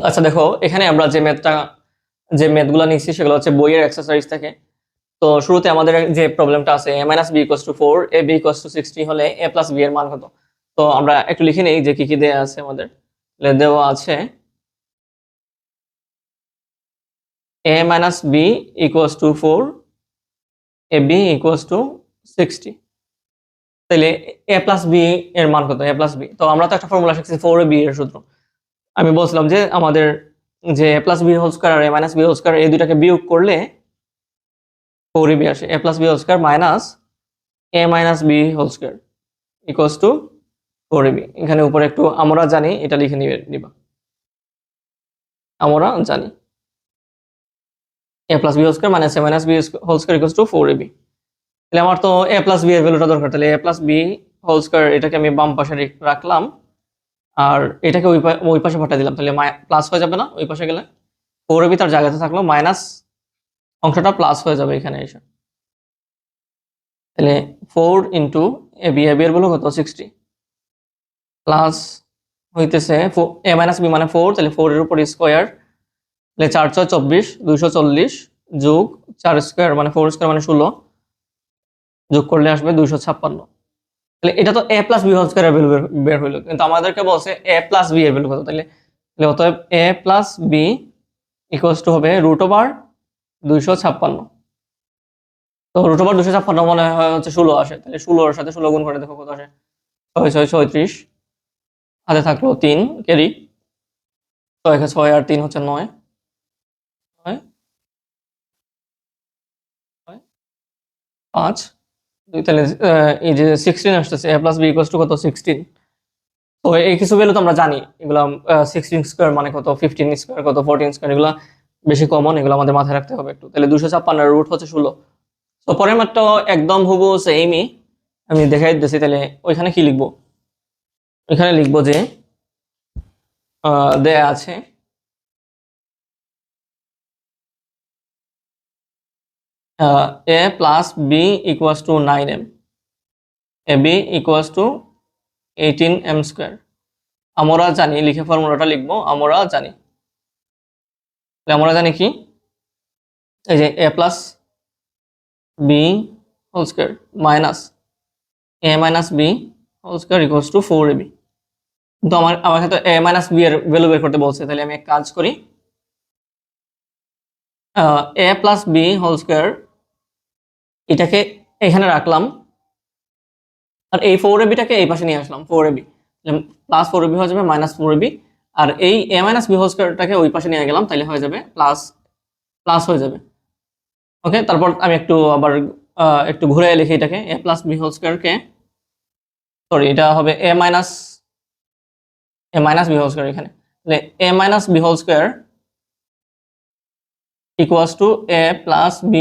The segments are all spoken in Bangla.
আচ্ছা দেখো, এখানে আমরা যে ম্যাথগুলো নিচ্ছি সেগুলো হচ্ছে বইয়ের এক্সারসাইজ থেকে। তো শুরুতে আমাদের যে প্রবলেমটা আছে a minus B equals to 4 a b equals to 60 হলে a প্লাস b এর মান কত। তো আমরা একটু লিখে নেই যে কি কি দেওয়া আছে আমাদের। দেওয়া আছে a minus b equals to 4 a b equals to 60। তাহলে a প্লাস b এর মান কত, a প্লাস b। তো আমরা তো একটা ফর্মুলা শিখছি 4ab এর সূত্র। আমি বলছিলাম যে আমাদের যে a plus b whole square আর a minus b whole square এই দুটাকে বিয়োগ করলে 4ab আসে। a plus b whole square minus a minus b whole square equals to 4ab। এখানে উপরে একটু আমরা জানি এটা লিখে নিবা। আমরা জানি a plus b whole square minus a minus b whole square equals to 4ab। তাহলে আমার তো a প্লাস b এর ভ্যালুটা দরকার। তাহলে a plus b whole square এটাকে আমি বাম পাশে রাখলাম আর এটাকে ওই পাশে পাঠিয়ে দিলাম। তাহলে প্লাস হয়ে যাবে না, ওই পাশে গেলে 4ab তার জায়গাতে থাকলো, মাইনাস অংশটা প্লাস হয়ে যাবে এখানে এসে। তাহলে 4 ইন্টু ab, ab এর ভ্যালু কত 60 প্লাস হইতেছে a মাইনাস b মানে 4, তাহলে 4 এর উপর স্কয়ার, তাহলে 4 6 24 240 যোগ 4 স্কয়ার মানে 4 স্কয়ার মানে 16 যোগ করলে আসবে 256। তাহলে এটা তো a প্লাস b হোল স্কয়ারের ভ্যালু বের হইলো, কিন্তু আমাদেরকে বলছে a প্লাস b এর ভ্যালু কত। তাহলে অতএব a plus b equals to হবে রুট ওভার 256। তো রুট ওভার 256 মনে হয় হচ্ছে 16 আসে। তাহলে 16 এর সাথে 16 গুণ করে দেখো কত আসে, 6 6 36, হাতে থাকলো 3 ক্যারি, 6 6 আর 3 হচ্ছে 9, 9 5 2। তাহলে এই যে 16 আসতেছে, a plus b equals to কত 16। তো এই কিছু ভ্যালু তো আমরা জানি, এগুলো 16 স্কয়ার মানে কত, 15 স্কয়ার কত, 14 স্কয়ার, এগুলো বেশি কমন, এগুলো আমাদের মাথায় রাখতে হবে একটু। তাহলে 256 এর রুট হচ্ছে 16। তো পরের মাত্র একদম হুবহু সেমই আমি দেখাই দিতেছি। তাহলে ওইখানে কি লিখবো, ওইখানে লিখবো যে দেয়া আছে a plus b equals two 9m, ab equals to 18m square. আমরা জানি, লিখে ফর্মুলাটা লিখবো, আমরা জানি। আমরা জানি কি, এই যে a plus b whole square minus a minus b whole square equals to 4ab। কিন্তু আমাকে তো a মাইনাস b এর ভ্যালু বের করতে বলছে। তাহলে আমি এক কাজ করি, a plus b whole square এটাকে এখানে রাখলাম আর এই 4ab-টাকে এই পাশে নিয়ে আসলাম, 4ab প্লাস 4ab হয়ে যাবে মাইনাস 4ab, আর এই a মাইনাস b হোল স্কয়ারটাকে ওই পাশে নিয়ে গেলাম, তাহলে হয়ে যাবে প্লাস প্লাস হয়ে যাবে। ওকে, তারপর আমি একটু আবার একটু ঘুরে লিখি এটাকে, a প্লাস b হোল স্কয়ারকে, সরি এটা হবে a minus b whole square এখানে। তাহলে a minus b whole square equals to a plus b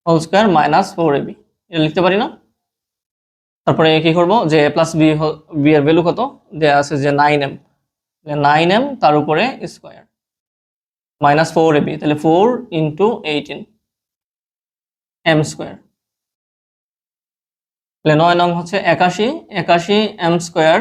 whole square minus 4ab, এটা লিখতে পারি না। তারপরে কি করব, যে a প্লাস b এর ভ্যালু কত দেয়া আছে যে 9m, 9m তার উপরে স্কয়ার মাইনাস 4ab, তাহলে 4 ইন্টু 18m স্কয়ার। তাহলে 9 নং হচ্ছে 81, 81m স্কয়ার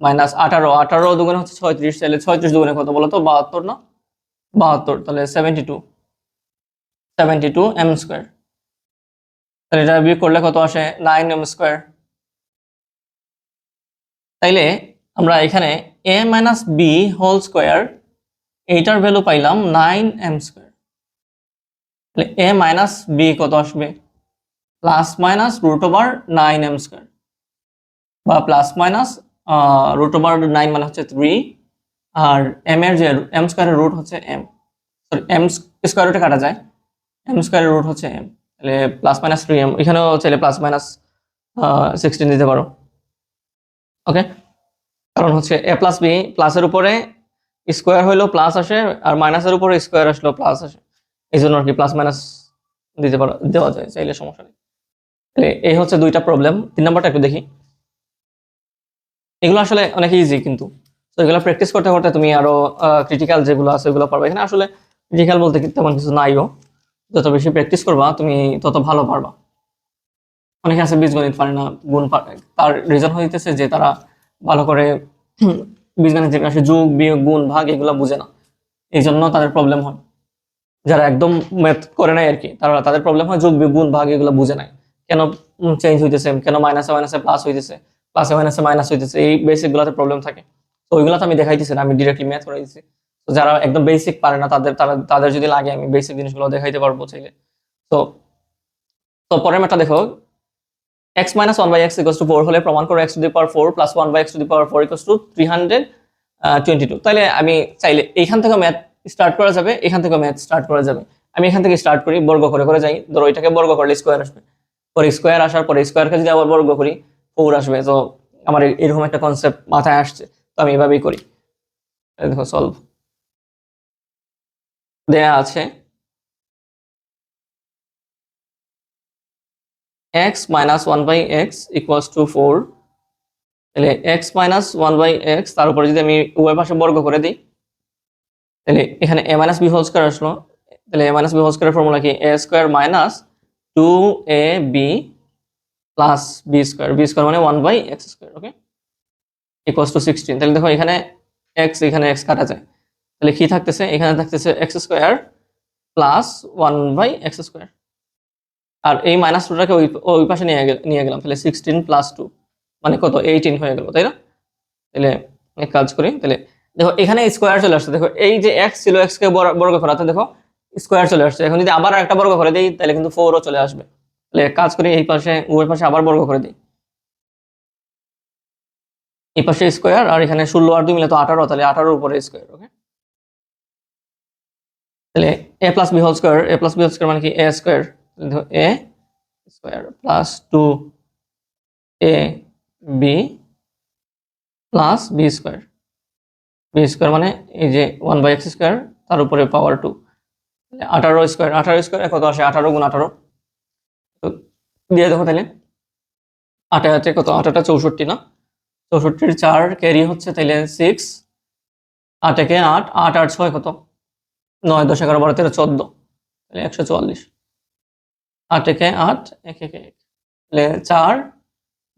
মাইনাস 18, 18 দুগুণে হচ্ছে 36, তাহলে 36 দুগুণে কত বলো তো 72 না, 72, তাহলে 72m স্কয়ার। তাহলে এটা বিয়োগ করলে কত আসে 9m স্কয়ার। তাইলে আমরা এখানে a minus b whole square এইটার ভ্যালু পাইলাম 9m স্কয়ার। তাহলে a মাইনাস b কত আসবে, plus minus root over 9m square, বা প্লাস মাইনাস রুট ওভার 9 মানে হচ্ছে 3, আর m এর যে m স্কয়ারের রুট হচ্ছে m, সরি m স্কয়ার রুটে কাটা যায়, m স্কয়ারের রুট হচ্ছে m, তাহলে প্লাস মাইনাস 3m, এখানেও চাইলে প্লাস মাইনাস 16 দিতে পারো। ওকে, কারণ হচ্ছে a প্লাস b প্লাসের উপরে স্কোয়ার হইলো প্লাস আসে, আর মাইনাসের উপরে স্কোয়ার আসলো প্লাস আসে, এই জন্য আর কি প্লাস মাইনাস দেওয়া যায়, চাইলে সমস্যা নেই। এই হচ্ছে দুইটা প্রবলেম। 3 নাম্বারটা একটু দেখি। এগুলো আসলে অনেক ইজি, কিন্তু তো এগুলো প্র্যাকটিস করতে করতে তুমি আরো ক্রিটিক্যাল যেগুলো আছে ওগুলো পারবে। এখানে আসলে ক্রিটিক্যাল বলতে তেমন কিছু নাইও, যত বেশি প্র্যাকটিস করবা তুমি তত ভালো পারবা। অনেকে আছে বীজগণিত পারে না, গুণ পারে, তার রিজন হইতেছে যে তারা ভালো করে বীজগাণিতিক রাশি যোগ বিয়োগ গুণ ভাগ এগুলো বুঝে না, এই জন্য তাদের প্রবলেম হয়। যারা একদম ম্যাথ করে নাই আর কি, তাদের প্রবলেম হয় যোগ বিয়োগ গুণ ভাগ এগুলো বুঝে নাই, কেন চেঞ্জ হইতেছে, কেন মাইনাসে মাইনাসে প্লাস হইতেছে, প্লাসে মাইনাসে মাইনাস হইতেছে, এই বেসিক গুলাতে প্রবলেম থাকে। তো ওইগুলো তো আমি দেখাইতেছি না, আমি ডিরেক্টলি ম্যাথ করে দিচ্ছি। তো যারা একদম বেসিক পারে না তাদের যদি লাগে আমি বেসিক জিনিসগুলো দেখাইতে পারবো চাইলে। তো তো পরের ম্যাথটা দেখো, x minus 1 by x equals to 4 হলে প্রমাণ করো x to the power 4 plus 1 by x to the power 4 equals to 322। তাহলে আমি চাইলে এইখান থেকে ম্যাথ স্টার্ট করা যাবে, এখান থেকে ম্যাথ স্টার্ট করা যাবে। আমি এখান থেকে স্টার্ট করি, বর্গ করে করে যাই। ধরো এটাকে বর্গ করলে স্কোয়ার আসবে, পরে স্কোয়ার আসার পরে স্কোয়ারকে যদি আবার বর্গ করি 4 আসবে। তো আমার এরকম একটা কনসেপ্ট মাথায় আসছে, তো আমি এভাবেই করি। দেখো সলভ দেয়া আছে x minus 1 by x equals to 4, তাহলে x minus 1 by x তার উপরে যদি আমি উভয় পাশে বর্গ করে দিই, তাহলে এখানে a minus b whole square আসলো। তাহলে a minus b হোল স্কয়ারের ফর্মুলা কি, a square minus 2ab plus b square, b square মানে 1 by x square, okay, equals to 16। তাহলে দেখো এখানে x, এখানে x কাটা যায়, তাহলে কি থাকতেছে, এখানে থাকতেছে x square plus 1 by x square, আর এই মাইনাস 2টাকে ওই পাশে নিয়ে গেলাম, তাহলে 16 প্লাস 2 মানে কত, 18 হয়ে গেল, তাই না? তাহলে এক কাজ করি, তাহলে দেখো এখানে স্কোয়ার চলে আসছে। দেখো এই যে x ছিল, x কে বর্গ করাতে দেখো স্কোয়ার চলে আসছে। এখন যদি আবার একটা বর্গ করে দিই তাহলে কিন্তু 4ও চলে আসবে। তাহলে এক কাজ করি, এই পাশে উভয় পাশে আবার বর্গ করে দিই, এই পাশে স্কোয়ার আর এখানে 16 আর 2 মিলে তো 18, তাহলে 18 উপরে স্কোয়ার, ওকে। তাহলে a plus B whole square, a plus B whole square মানে কি a স্কোয়ার, দেখো a square plus 2ab plus B square, B square মানে এই যে 1 বাই এক্স স্কোয়ার তার উপরে পাওয়ার 2, 18 স্কোয়ার, 18 স্কোয়ার কত আসে, 18 গুণ 18, তো দিয়ে দেখো তাহলে 8 আছে কত, 8টা 64 না, 64 4 ক্যারি হচ্ছে, তাহলে 6, 8 একে 8, 8 আর 6 কত, 9 10 11 12 13 14, তাহলে 144, 8 একে 8, 1 একে 1, তাহলে 4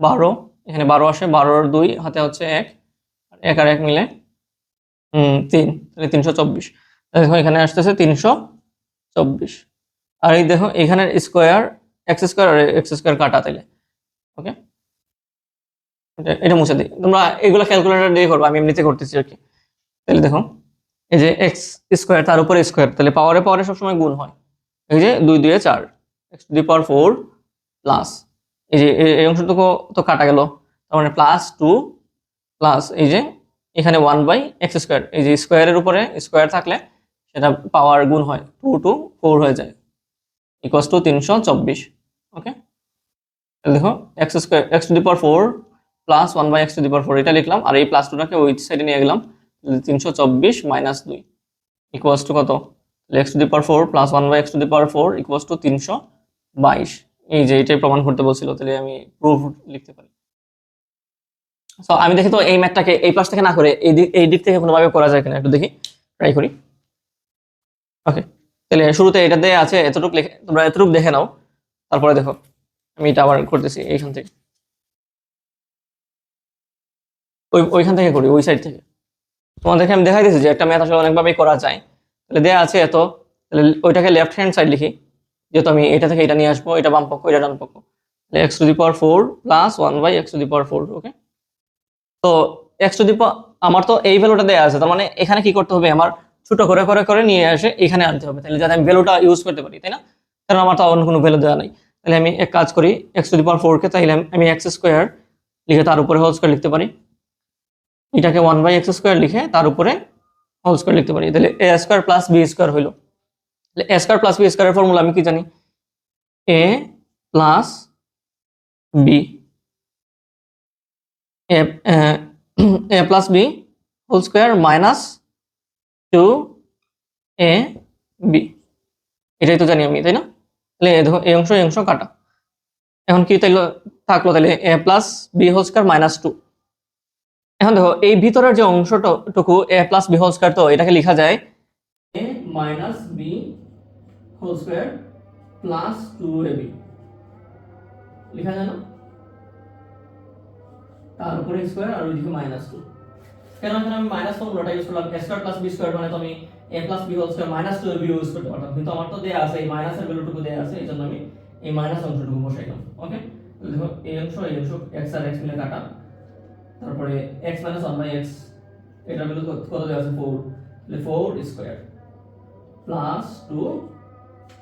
12, এখানে 12 আসে, 12 আর 2 হাতে হচ্ছে 1, আর 1 আর 1 মিলে 3, তাহলে 324। দেখো এখানে আসতেছে 324, আর এই দেখো এখানে স্কোয়ার এক্স স্কোয়ার আর এক্স স্কোয়ার কাটা, তাইলে ওকে, এটা মুছে দিই। তোমরা এগুলো ক্যালকুলেটর দিয়ে করবে, আমি এমনিতে করতেছি আর কি। তাহলে দেখো এই যে এক্স স্কোয়ার তার উপরে স্কোয়ার, তাহলে পাওয়ারে পাওয়ারে সবসময় গুণ হয়। এই যে 2 2 এ 4, x to the power 4 plus এই যে এই অংশটুকু তো কাটা গেল, তার মানে প্লাস 2 প্লাস এই যে এখানে 1 বাই এক্স স্কোয়ার, এই যে স্কোয়ারের উপরে স্কোয়ার থাকলে সেটা পাওয়ার গুণ হয়, 2 টু 4 হয়ে যায়, ইকুয়ালস টু 324, ওকে। তাহলে দেখো x square x to the power 4 plus 1 by x to the power 4 এটা লিখলাম, আর এই প্লাস 2টাকে ওই সাইডে নিয়ে গেলাম, 324 মাইনাস 2 ইকুয়ালস টু কত, X to the power 4 plus 1 by x to the power 4 equals to 322। এই যে এটাই প্রমাণ করতে বলছিল, তাহলে আমি প্রুফ লিখতে পারি। সো আমি দেখি তো এই ম্যাথটাকে এই পাশ থেকে না করে এই দিক থেকে কোনোভাবে করা যায় কিনা, একটু দেখি, ট্রাই করি। ওকে, তাহলে শুরুতে এটা দিয়ে আছে এতটুকু লিখে, তোমরা এতটুকু দেখে নাও, তারপরে দেখো আমি এটা আবার করতেছি এইখান থেকে, ওইখান থেকে করি, ওই সাইড থেকে। তোমাদেরকে আমি দেখাই দিয়েছি যে একটা ম্যাথ আসলে অনেকভাবেই করা যায়। তাহলে দেয়া আছে এত, তাহলে ওইটাকে লেফট হ্যান্ড সাইড লিখি, যেহেতু আমি এটা থেকে এটা নিয়ে আসবো, এটা বাম পক্ষ এটা ডান পক্ষ, তাহলে x to the power 4 plus 1 by x to the power 4, okay. তো এক্স টু দি পাওয়ার আমার তো এই ভ্যালুটা দেয়া আছে, তার মানে এখানে কি করতে হবে, আমার ছোট করে করে করে নিয়ে এসে এখানে আনতে হবে, তাহলে যাতে আমি ভ্যালুটা ইউজ করতে পারি, তাই না? কারণ আমার তো অন্য কোনো ভ্যালু দেওয়া নাই। তাহলে আমি এক কাজ করি, এক্স টু দি পাওয়ার 4 কে তাহলে আমি এক্স স্কোয়ার লিখে তার উপরে হোল স্কোয়ার লিখতে পারি, এটাকে 1 বাই এক্স স্কোয়ার লিখে তার উপরে হোল স্কোয়ার লিখতে পারি, তাহলে a square plus B square হইলো। তাহলে এ স্কোয়ার প্লাস বি স্কোয়ারের ফর্মুলা আমি কি জানি, a plus b, a plus B whole square minus 2 a b, এটাই তো জানি আমি, তাই না? তাহলে দেখো এই অংশ কাটা, এখন কি তাইলো থাকলো, তাহলে a plus B whole square minus 2। এখন দেখো এই ভিতরের যে অংশটুকু a plus B whole square, তো এটাকে লেখা যায় a minus b whole square plus 2ab, লেখা যায় না? তার উপরে স্কোয়ার আর ওইদিকে মাইনাস 2, কেন এখানে আমি মাইনাস ফর্মুলাটা ইউজ করলাম, a square plus b square মানে তো আমি a plus b whole square minus 12b use করতে পারতাম, কিন্তু আমার তো দেয়া আছে এই মাইনাসের ভ্যালুটুকু দেয়া আছে, এইজন্য আমি এই মাইনাস অংশটুকু বসাইলাম। ওকে, দেখো এই অংশ x আর x মিলে কাটা, তারপরে x - 1 বাই x, এটার ভ্যালু কত দেয়া আছে 4, তাহলে 4 স্কয়ার প্লাস 2,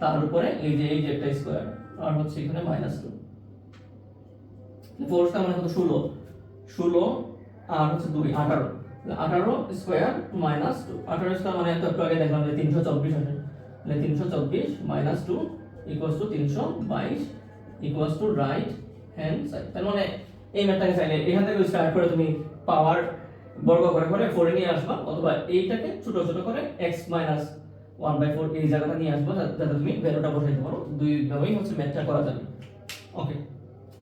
তার উপরে এই যে একটা স্কয়ার, আর হচ্ছে এখানে -2, 4 স্কয়ার মানে কত 16, 16 আর হচ্ছে 2 18, 18 স্কয়ার মাইনাস 2, 18 স্কয়ার মানে একটু আগে দেখলাম যে 324 আসে, তাহলে 324 minus 2 equals to 322 equals to right hand side. তার মানে এই ম্যাথটাকে চাইলে এখান থেকে স্টার্ট করে তুমি পাওয়ার বর্গ করে করে 4 এ নিয়ে আসবা, অথবা এইটাকে ছোট ছোট করে x মাইনাস 1/4 এই জায়গাটা নিয়ে আসবা, যাতে তুমি ভ্যালুটা বসাইতে পারো। দুই ভাবেই হচ্ছে ম্যাথটা করা যাবে। ওকে।